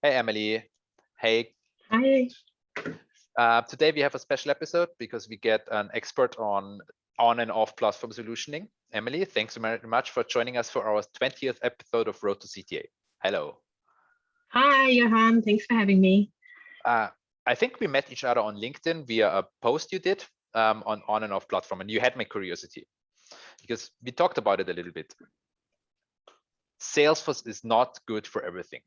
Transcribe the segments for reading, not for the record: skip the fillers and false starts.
Hey, Emily. Hey, Hi. today we have a special episode because we get an expert on and off platform solutioning. Emily, thanks so very much for joining us for our 20th episode of Road to CTA. Hello. Hi, Johan. Thanks for having me. I think we met each other on LinkedIn via a post you did on and off platform, and you had my curiosity because we talked about it a little bit. Salesforce is not good for everything.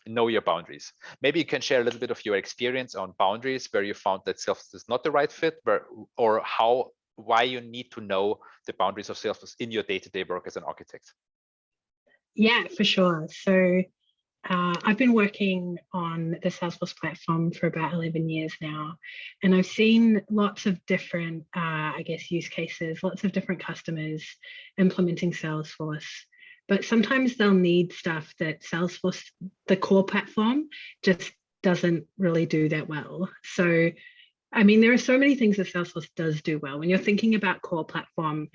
Know your boundaries. Maybe you can share a little bit of your experience on boundaries where you found that Salesforce is not the right fit, or why you need to know the boundaries of Salesforce in your day-to-day work as an architect. Yeah, for sure. So I've been working on the Salesforce platform for about 11 years now, and I've seen lots of different, use cases, lots of different customers implementing Salesforce. But sometimes they'll need stuff that Salesforce, the core platform, just doesn't really do that well. So, I mean, there are so many things that Salesforce does do well. When you're thinking about core platform,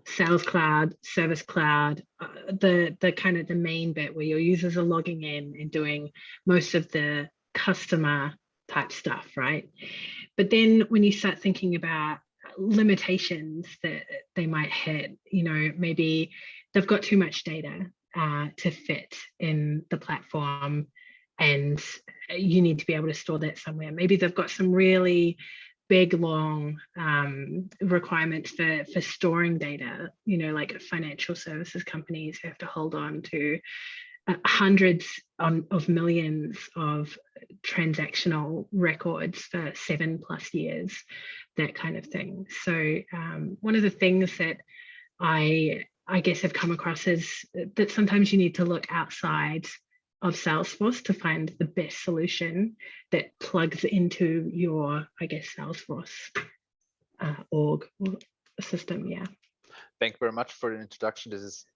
Sales Cloud, Service Cloud, the kind of the main bit where your users are logging in and doing most of the customer type stuff, right? But then when you start thinking about limitations that they might hit, maybe they've got too much data to fit in the platform, and you need to be able to store that somewhere. Maybe they've got some really big, long requirements for storing data, like financial services companies who have to hold on to hundreds of millions of transactional records for 7+ years, that kind of thing. So one of the things that I guess have come across is that sometimes you need to look outside of Salesforce to find the best solution that plugs into your, Salesforce org system. Yeah. Thank you very much for the introduction. This is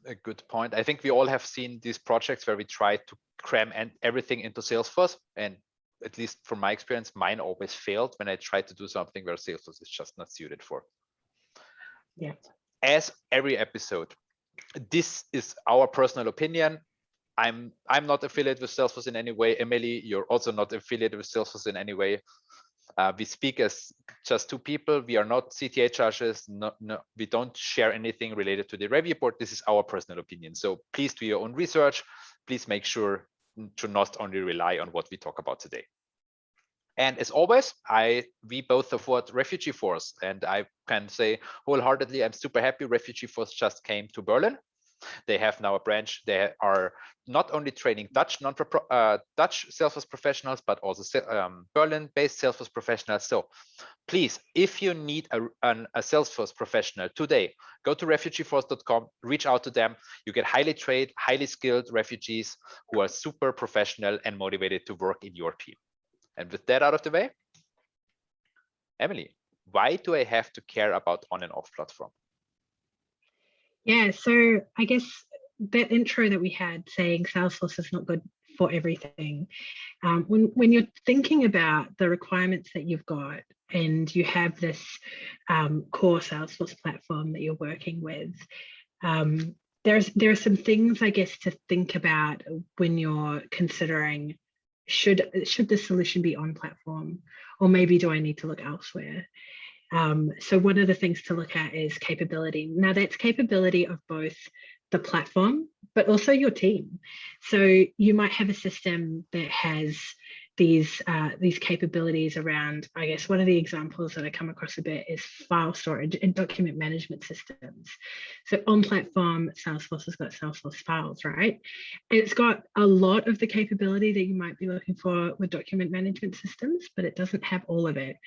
a good point. I think we all have seen these projects where we try to cram everything into Salesforce, and at least from my experience, mine always failed when I tried to do something where Salesforce is just not suited for. Yeah. As every episode, this is our personal opinion. I'm not affiliated with Salesforce in any way. Emily, you're also not affiliated with Salesforce in any way. We speak as just two people. We are not CTA judges. No, we don't share anything related to the review board. This is our personal opinion. So please do your own research. Please make sure to not only rely on what we talk about today. And as always, we both support Refugee Force, and I can say wholeheartedly, I'm super happy Refugee Force just came to Berlin. They have now a branch. They are not only training Dutch Salesforce professionals, but also Berlin-based Salesforce professionals. So please, if you need a Salesforce professional today, go to refugeeforce.com, reach out to them. You get highly trained, highly skilled refugees who are super professional and motivated to work in your team. And with that out of the way, Emily, why do I have to care about on and off platform? Yeah, so I guess that intro that we had saying Salesforce is not good for everything. When you're thinking about the requirements that you've got and you have this core Salesforce platform that you're working with, there are some things, I guess, to think about when you're considering should the solution be on platform, or maybe do I need to look elsewhere? So one of the things to look at is capability. Now that's capability of both the platform, but also your team. So you might have a system that has these capabilities around, I guess, one of the examples that I come across a bit is file storage and document management systems. So on platform, Salesforce has got Salesforce files, right? And it's got a lot of the capability that you might be looking for with document management systems, but it doesn't have all of it.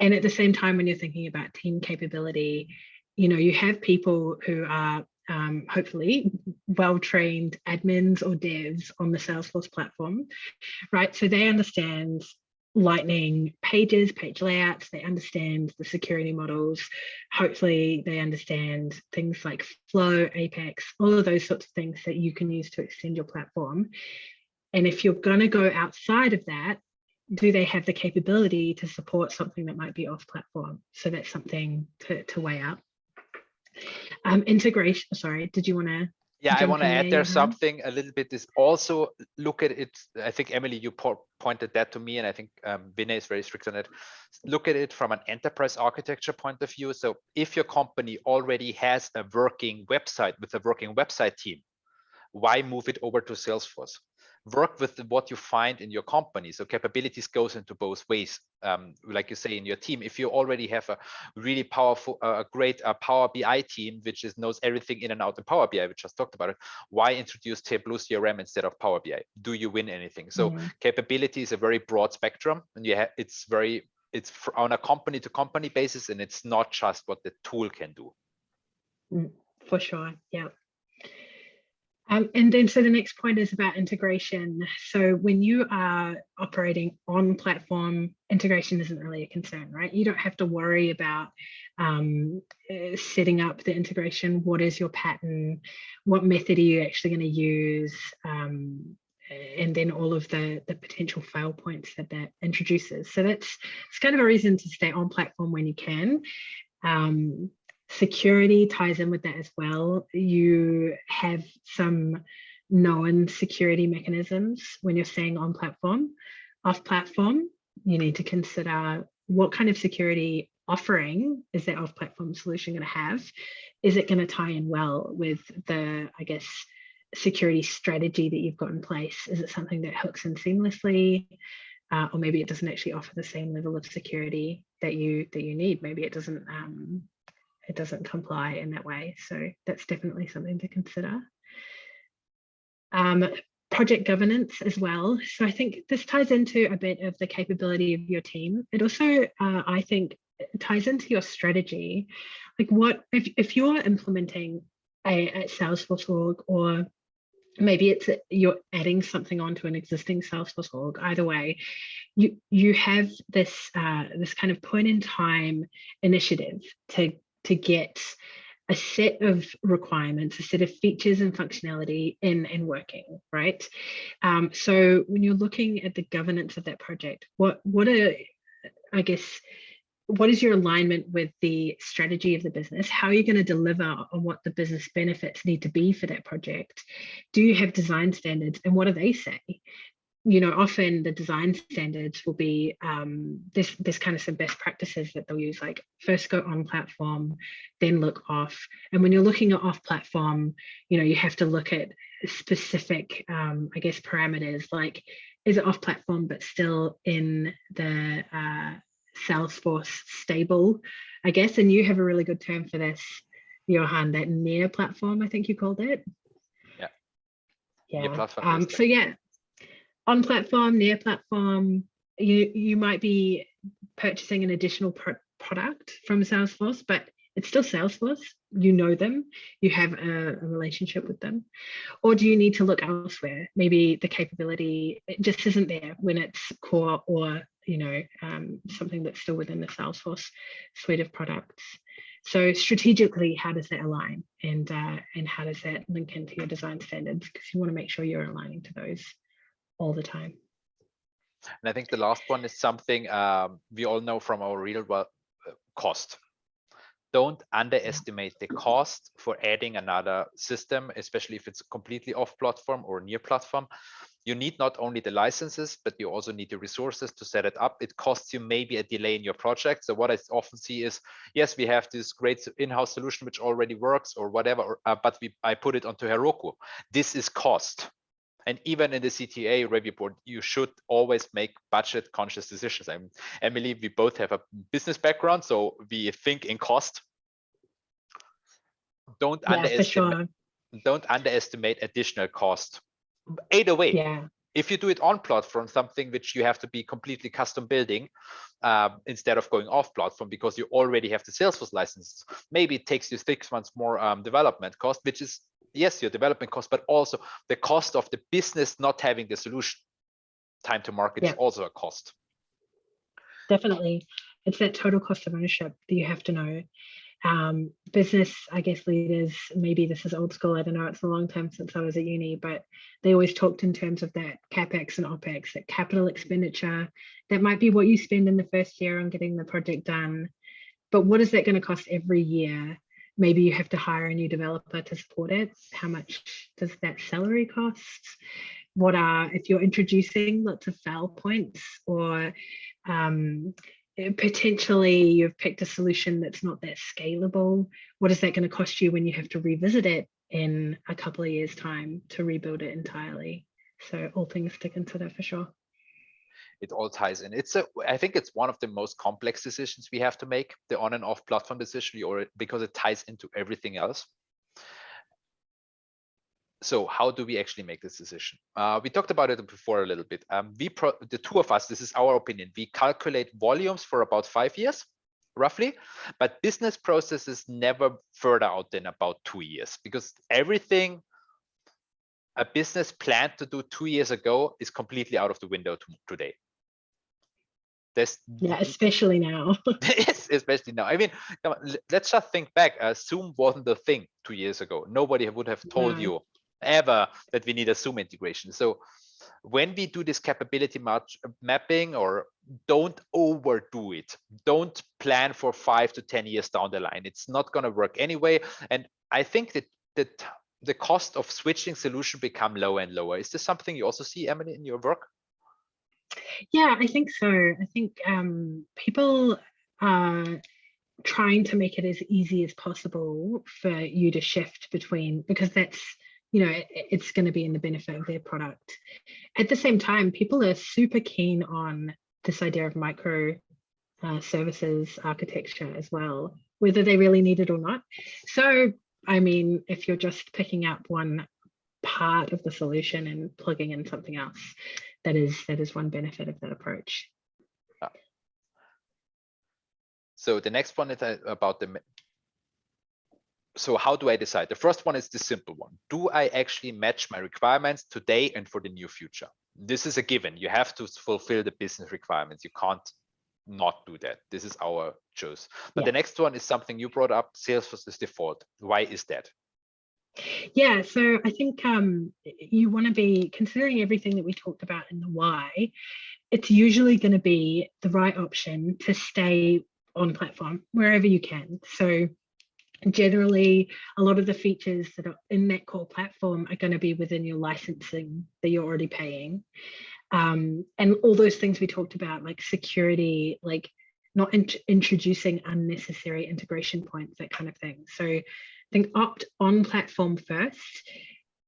And at the same time, when you're thinking about team capability, you have people who are hopefully well-trained admins or devs on the Salesforce platform, right? So they understand Lightning pages, page layouts, they understand the security models. Hopefully they understand things like Flow, Apex, all of those sorts of things that you can use to extend your platform. And if you're going to go outside of that, do they have the capability to support something that might be off platform? So that's something to weigh up. Integration, sorry, did you want to? Yeah, I jump want to in add there, there Johan? something a little bit is also look at it. I think Emily, you pointed that to me, and I think Vinay is very strict on it. Look at it from an enterprise architecture point of view. So if your company already has a working website with a working website team, why move it over to Salesforce? Work with what you find in your company. So capabilities goes into both ways. Like you say in your team, if you already have a really powerful, great Power BI team, which knows everything in and out in Power BI, we just talked about it, why introduce Tableau CRM instead of Power BI? Do you win anything? So capability is a very broad spectrum, and it's on a company to company basis, and it's not just what the tool can do. For sure, yeah. And then so the next point is about integration. So when you are operating on platform, integration isn't really a concern, right? You don't have to worry about setting up the integration. What is your pattern? What method are you actually going to use? And then all of the potential fail points that introduces. So it's kind of a reason to stay on platform when you can. Security ties in with that as well. You have some known security mechanisms when you're staying on platform. Off platform, you need to consider what kind of security offering is that off platform solution going to have? Is it going to tie in well with the, I guess, security strategy that you've got in place? Is it something that hooks in seamlessly? Or maybe it doesn't actually offer the same level of security that you need. Maybe it doesn't comply in that way. So that's definitely something to consider. Project governance as well. So I think this ties into a bit of the capability of your team. It also, I think, ties into your strategy. Like what, if you're implementing a Salesforce org, or maybe it's you're adding something onto an existing Salesforce org, either way, you have this kind of point in time initiative to get a set of requirements, a set of features and functionality in and working, right? So when you're looking at the governance of that project, what is your alignment with the strategy of the business? How are you going to deliver on what the business benefits need to be for that project? Do you have design standards, and what do they say? You know, often the design standards will be there's kind of some best practices that they'll use, like first go on platform, then look off. And when you're looking at off platform, you know, you have to look at specific, I guess, parameters, like is it off platform but still in the Salesforce stable, I guess. And you have a really good term for this, Johan, that near platform, I think you called it. Yeah. Near platform, so yeah. On platform, near platform, you might be purchasing an additional product from Salesforce, but it's still Salesforce. You know them, you have a relationship with them. Or do you need to look elsewhere? Maybe the capability just isn't there when it's core, or you know, something that's still within the Salesforce suite of products. So strategically, how does that align, and how does that link into your design standards? Because you want to make sure you're aligning to those all the time. And I think the last one is something we all know from our real world: cost. Don't underestimate the cost for adding another system, especially if it's completely off platform or near platform. You need not only the licenses, but you also need the resources to set it up. It costs you maybe a delay in your project. So what I often see is, yes, we have this great in-house solution which already works or whatever, but I put it onto Heroku. This is cost. And even in the CTA review board, you should always make budget conscious decisions. Emily, we both have a business background, so we think in cost. Don't underestimate additional cost. Either way, if you do it on platform, something which you have to be completely custom building instead of going off platform because you already have the Salesforce licenses, maybe it takes you 6 months more development cost, which is, yes, your development cost, but also the cost of the business not having the solution. Time to market is also a cost. Definitely. It's that total cost of ownership that you have to know. Business, I guess, leaders, maybe this is old school, I don't know, it's a long time since I was at uni, but they always talked in terms of that CapEx and OpEx, that capital expenditure. That might be what you spend in the first year on getting the project done. But what is that going to cost every year maybe you have to hire a new developer to support it. How much does that salary cost? What are, if you're introducing lots of fail points, or potentially you've picked a solution that's not that scalable, what is that going to cost you when you have to revisit it in a couple of years' time to rebuild it entirely? So all things to consider for sure. It all ties in. I think it's one of the most complex decisions we have to make, the on and off platform decision, because it ties into everything else. So how do we actually make this decision? We talked about it before a little bit. The two of us, this is our opinion, we calculate volumes for about 5 years, roughly, but business processes never further out than about 2 years, because everything a business planned to do 2 years ago is completely out of the window today. Yeah, especially now. Yes, especially now. I mean, come on, let's just think back. Zoom wasn't a thing 2 years ago. Nobody would have told you ever that we need a Zoom integration. So when we do this capability mapping, or don't overdo it, don't plan for 5 to 10 years down the line. It's not going to work anyway. And I think that the cost of switching solution become lower and lower. Is this something you also see, Emily, in your work? Yeah, I think so. I think people are trying to make it as easy as possible for you to shift between, because that's, it's going to be in the benefit of their product. At the same time, people are super keen on this idea of micro services architecture as well, whether they really need it or not. So, I mean, if you're just picking up one part of the solution and plugging in something else, that is one benefit of that approach. So the next one is about so how do I decide? The first one is the simple one. Do I actually match my requirements today and for the near future? This is a given. You have to fulfill the business requirements. You can't not do that. This is our choice. But the next one is something you brought up. Salesforce is default. Why is that? Yeah, so I think you want to be considering everything that we talked about in the why. It's usually going to be the right option to stay on platform wherever you can. So generally, a lot of the features that are in that core platform are going to be within your licensing that you're already paying. And all those things we talked about, like security, like not introducing unnecessary integration points, that kind of thing. So I think opt on platform first,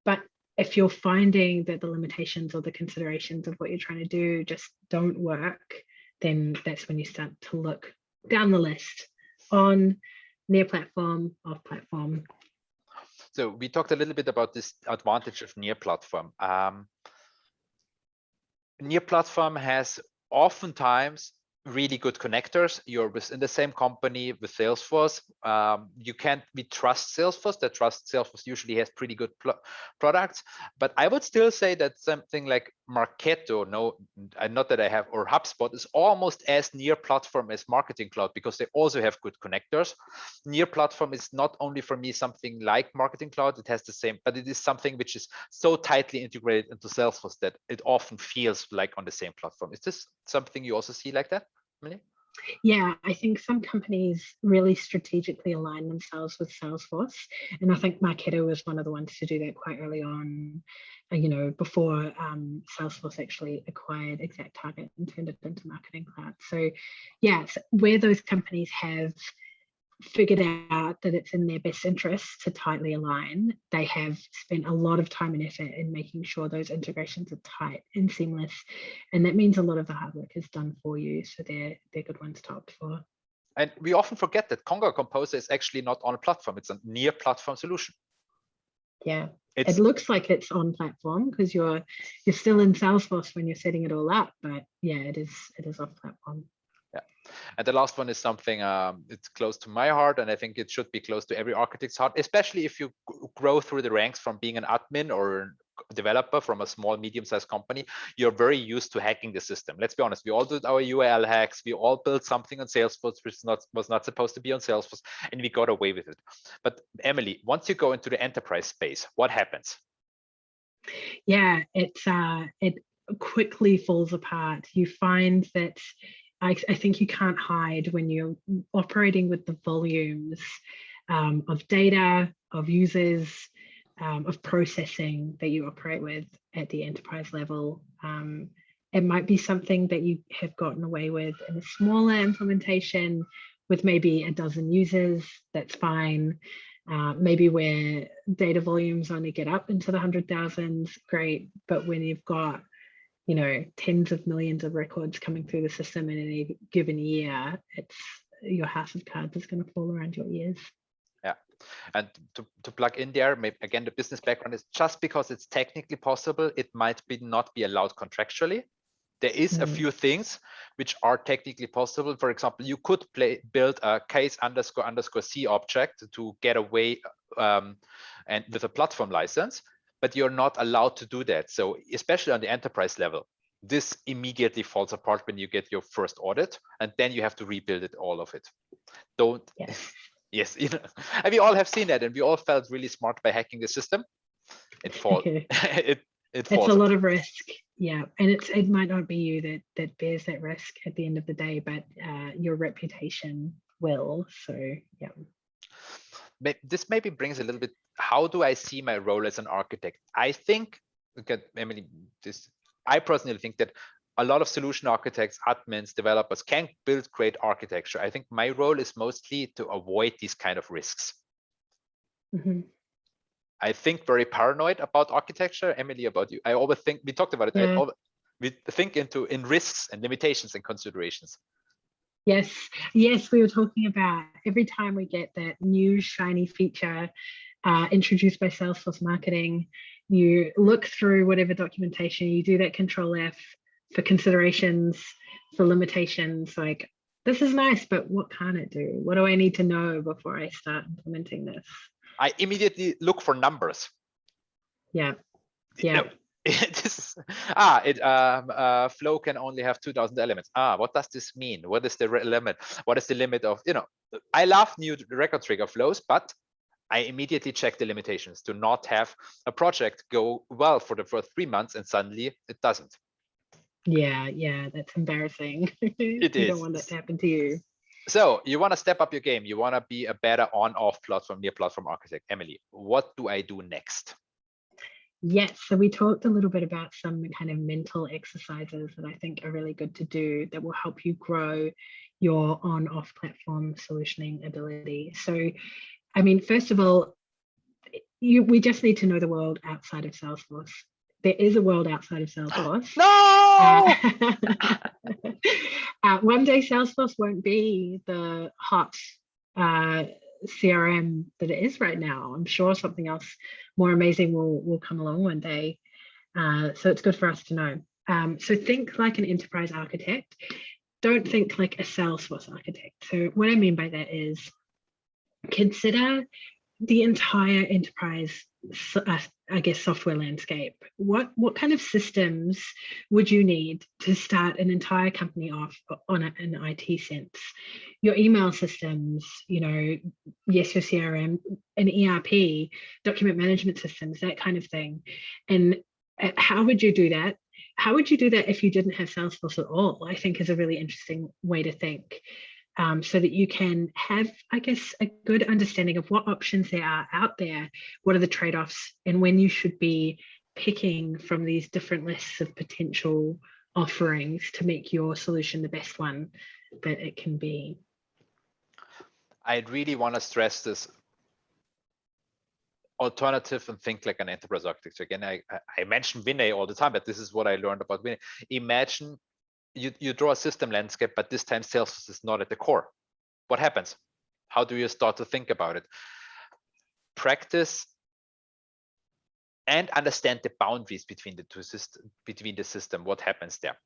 but if you're finding that the limitations or the considerations of what you're trying to do just don't work, then that's when you start to look down the list on near platform, off platform. So we talked a little bit about this advantage of near platform. Near platform has oftentimes really good connectors. You're within the same company with Salesforce. We trust Salesforce. That trust Salesforce usually has pretty good products. But I would still say that something like Marketo, not that I have, or HubSpot is almost as near platform as Marketing Cloud, because they also have good connectors. Near platform is not only for me something like Marketing Cloud, it has the same, but it is something which is so tightly integrated into Salesforce that it often feels like on the same platform. Is this something you also see like that? Really? Yeah, I think some companies really strategically align themselves with Salesforce. And I think Marketo was one of the ones to do that quite early on, before Salesforce actually acquired ExactTarget and turned it into Marketing Cloud. So yes, where those companies have figured out that it's in their best interest to tightly align, they have spent a lot of time and effort in making sure those integrations are tight and seamless, and that means a lot of the hard work is done for you, so they're good ones to opt for. And we often forget that Conga Composer is actually not on a platform, it's a near platform solution. Yeah, it looks like it's on platform because you're still in Salesforce when you're setting it all up, but yeah, it is off platform. Yeah, and the last one is something it's close to my heart, and I think it should be close to every architect's heart, especially if you grow through the ranks from being an admin or developer from a small, medium-sized company. You're very used to hacking the system. Let's be honest, we all did our URL hacks, we all built something on Salesforce which was not supposed to be on Salesforce, and we got away with it. But Emily, once you go into the enterprise space, what happens? Yeah, it quickly falls apart. You find that I think you can't hide when you're operating with the volumes of data, of users, of processing that you operate with at the enterprise level. It might be something that you have gotten away with in a smaller implementation with maybe a dozen users, that's fine. Maybe where data volumes only get up into the 100,000s, great. But when you've got, you know, tens of millions of records coming through the system in a given year, it's your house of cards is going to fall around your ears. Yeah, and to plug in there, maybe again, the business background is just because it's technically possible, it might be not be allowed contractually. There is a few things which are technically possible. For example, you could build a case _ C object to get away and with a platform license, but you're not allowed to do that. So especially on the enterprise level, this immediately falls apart when you get your first audit, and then you have to rebuild it, all of it. Don't. Yes. Yes, you know, and we all have seen that, and we all felt really smart by hacking the system. It falls. It's a lot of risk. Yeah, and it might not be you that bears that risk at the end of the day, but your reputation will. So yeah. This maybe brings a little bit, how do I see my role as an architect? I think, okay, Emily, I personally think that a lot of solution architects, admins, developers can build great architecture. I think my role is mostly to avoid these kind of risks. I think very paranoid about architecture. Emily, about you? I always think, we talked about it, yeah. we think in risks and limitations and considerations. Yes, we were talking about every time we get that new shiny feature introduced by Salesforce marketing, you look through whatever documentation, you do that Control F for considerations, for limitations, like, this is nice, but what can it do? What do I need to know before I start implementing this? I immediately look for numbers. Yeah. No, flow can only have 2,000 elements. What does this mean? What is the limit? What is the limit of, you know, I love new record trigger flows, but I immediately check the limitations to not have a project go well for the first 3 months and suddenly it doesn't. Yeah, that's embarrassing. You don't want that to happen to you. So you want to step up your game. You want to be a better on-off platform, near platform architect. Emily, what do I do next? Yes, so we talked a little bit about some kind of mental exercises that I think are really good to do that will help you grow your on-off platform solutioning ability. So, I mean, first of all, we just need to know the world outside of Salesforce. There is a world outside of Salesforce. No! One day Salesforce won't be the hot CRM that it is right now. I'm sure something else more amazing will come along one day. So it's good for us to know. So think like an enterprise architect. Don't think like a Salesforce architect. So what I mean by that is consider the entire enterprise, I guess, software landscape. What kind of systems would you need to start an entire company off on an IT sense? Your email systems, you know, yes, your CRM, an ERP, document management systems, that kind of thing. And how would you do that? How would you do that if you didn't have Salesforce at all? I think is a really interesting way to think. So that you can have, I guess, a good understanding of what options there are out there, what are the trade-offs, and when you should be picking from these different lists of potential offerings to make your solution the best one that it can be. I really want to stress this alternative and think like an enterprise architect. Again, I mention Vinay all the time, but this is what I learned about Vinay. Imagine you draw a system landscape, but this time Salesforce is not at the core. What happens? How do you start to think about it? Practice and understand the boundaries between the two systems, between the system. What happens there?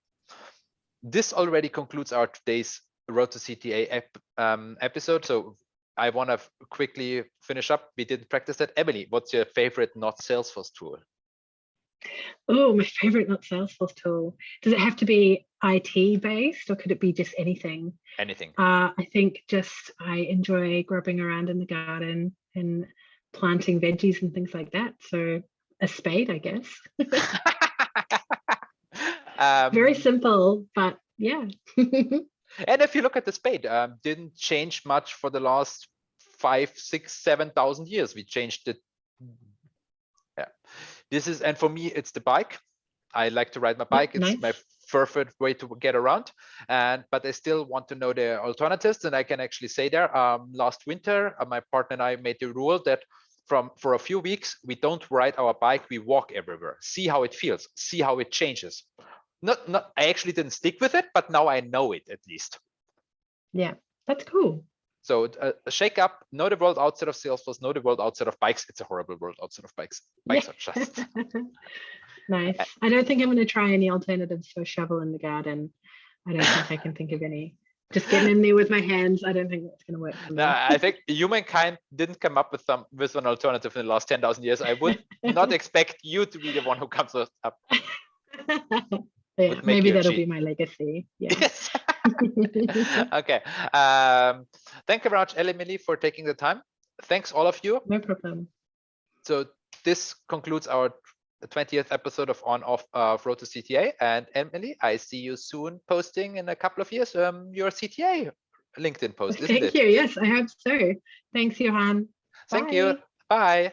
This already concludes our today's Road to CTA episode. So I want to quickly finish up. We didn't practice that. Emily, what's your favorite not Salesforce tool? Oh, my favorite not Salesforce tool. Does it have to be IT based or could it be just anything? Anything. I think just I enjoy grubbing around in the garden and planting veggies and things like that. So a spade, I guess. Very simple, but yeah. And if you look at the spade, didn't change much for the last 5, 6, 7,000 years. We changed it. Yeah, this is, and for me, it's the bike. I like to ride my bike. It's nice. my preferred way to get around. But I still want to know the alternatives. And I can actually say there, last winter, my partner and I made the rule that for a few weeks, we don't ride our bike, we walk everywhere, see how it feels, see how it changes. I actually didn't stick with it, but now I know it at least. Yeah, that's cool. So shake up, know the world outside of Salesforce, know the world outside of bikes. It's a horrible world outside of bikes. Bikes are just nice. I don't think I'm going to try any alternatives for shovel in the garden. I don't think I can think of any. Just getting in there with my hands, I don't think that's going to work for me. No, I think humankind didn't come up with an alternative in the last 10,000 years. I would not expect you to be the one who comes up. Yeah, maybe that'll be my legacy. Yeah. Yes. Okay. Thank you very much, Emily, for taking the time. Thanks, all of you. No problem. So this concludes our 20th episode of OnOff Road to CTA. And Emily, I see you soon posting in a couple of years your CTA LinkedIn post, isn't it? Thank you. Yes, I hope so. Thanks, Johan. Thank you. Bye.